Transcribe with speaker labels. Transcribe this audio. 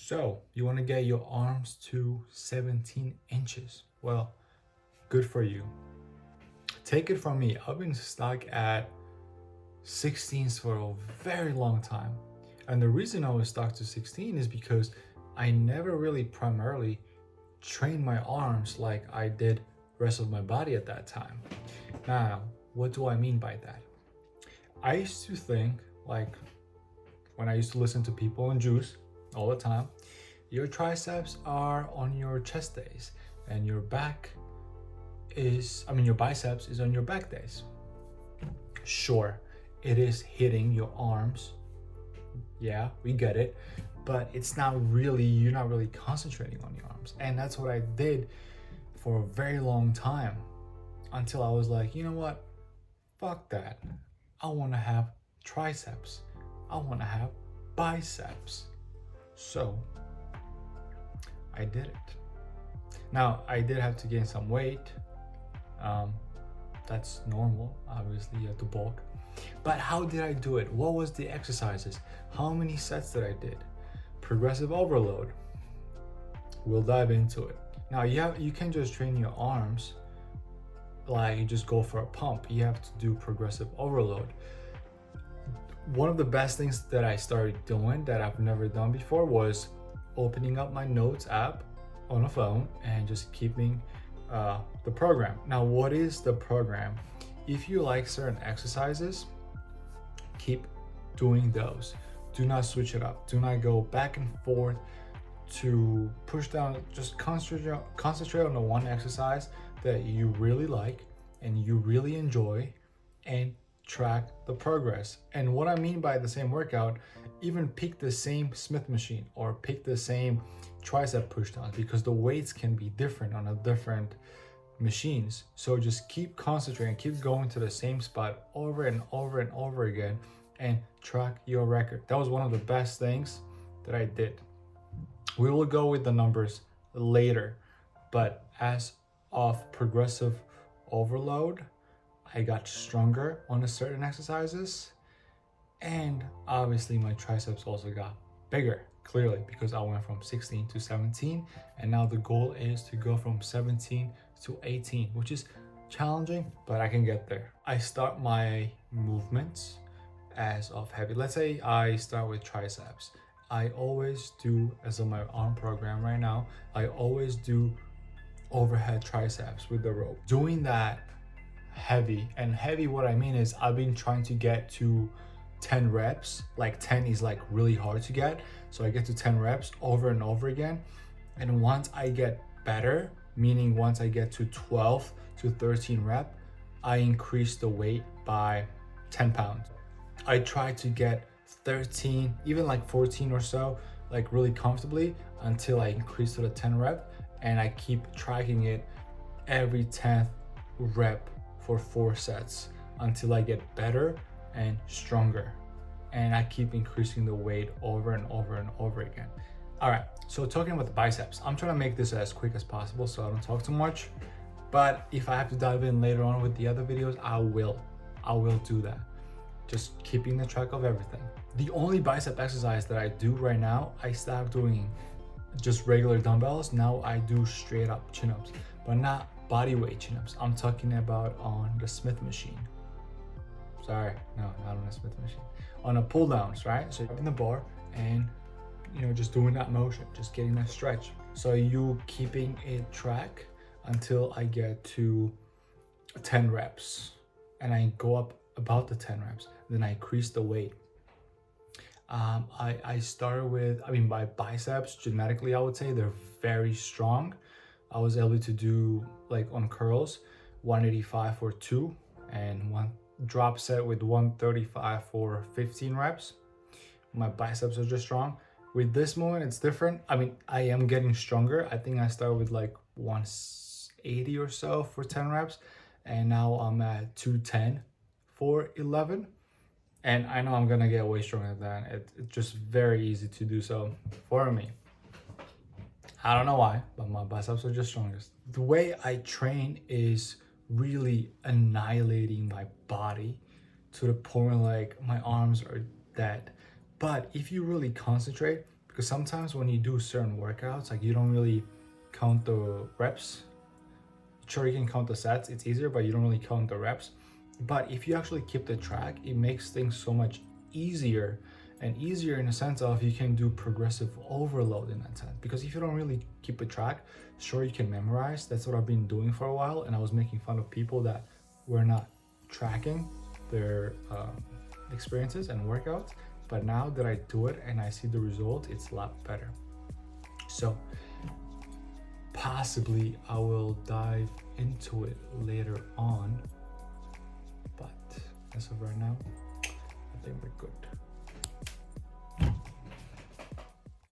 Speaker 1: So you want to get your arms to 17 inches. Well, good for you. Take it from me, I've been stuck at 16s for a very long time. And the reason I was stuck to 16 is because I never really primarily trained my arms like I did rest of my body at that time. Now, what do I mean by that? I used to think, like, when I used to listen to people on juice all the time, your triceps are on your chest days and your your biceps is on your back days. Sure, it is hitting your arms. Yeah, we get it. But you're not really concentrating on your arms. And that's what I did for a very long time until I was like, you know what? Fuck that. I want to have triceps. I want to have biceps. So I did it. Now, I did have to gain some weight. That's normal. Obviously, you have to bulk. But how did I do it? What was the exercises? How many sets did I did? Progressive overload. We'll dive into it. Now, you can't just train your arms like you just go for a pump. You have to do progressive overload. One of the best things that I started doing that I've never done before was opening up my notes app on a phone and just keeping the program. Now, what is the program? If you like certain exercises, keep doing those. Do not switch it up. Do not go back and forth to push down. Just concentrate on the one exercise that you really like and you really enjoy, and track the progress. And what I mean by the same workout, even pick the same Smith machine or pick the same tricep pushdowns, because the weights can be different on a different machines. So just keep concentrating, keep going to the same spot over and over and over again, and track your record. That was one of the best things that I did. We will go with the numbers later, but as of progressive overload, I got stronger on a certain exercises, and obviously my triceps also got bigger, clearly, because I went from 16 to 17, and now the goal is to go from 17 to 18, which is challenging, but I can get there. I start my movements as of heavy. Let's say I start with triceps. I always do, as on my arm program right now, I always do overhead triceps with the rope. Doing that heavy, and heavy, what I mean is I've been trying to get to 10 reps. Like 10 is like really hard to get, so I get to 10 reps over and over again. And once I get better, meaning once I get to 12 to 13 rep, I increase the weight by 10 pounds. I try to get 13, even like 14 or so, like really comfortably, until I increase to the 10 rep, and I keep tracking it every 10th rep for 4 sets until I get better and stronger. And I keep increasing the weight over and over and over again. All right, so talking about the biceps, I'm trying to make this as quick as possible so I don't talk too much. But if I have to dive in later on with the other videos, I will do that. Just keeping the track of everything. The only bicep exercise that I do right now, I stopped doing just regular dumbbells. Now I do straight up chin-ups, but not body weight chin-ups. I'm talking about on the Smith machine. Sorry, no, not on the Smith machine. On a pull downs, right? So you're in the bar and just doing that motion, just getting that stretch. So you keeping it track until I get to 10 reps, and I go up about the 10 reps. Then I increase the weight. I started with, my biceps, genetically, I would say they're very strong. I was able to do, like on curls, 185 for 2, and one drop set with 135 for 15 reps. My biceps are just strong. With this movement, it's different. I am getting stronger. I think I started with like 180 or so for 10 reps, and now I'm at 210 for 11. And I know I'm gonna get way stronger than that. It's just very easy to do so for me. I don't know why, but my biceps are just strongest. The way I train is really annihilating my body to the point where like my arms are dead. But if you really concentrate, Because sometimes when you do certain workouts, like you don't really count the reps. Sure, you can count the sets, it's easier, but you don't really count the reps. But if you actually keep the track, it makes things so much easier, and easier in the sense of you can do progressive overload in that sense. Because if you don't really keep a track, sure, you can memorize. That's what I've been doing for a while, and I was making fun of people that were not tracking their experiences and workouts. But now that I do it and I see the result, it's a lot better. So possibly I will dive into it later on, but as of right now, I think we're good.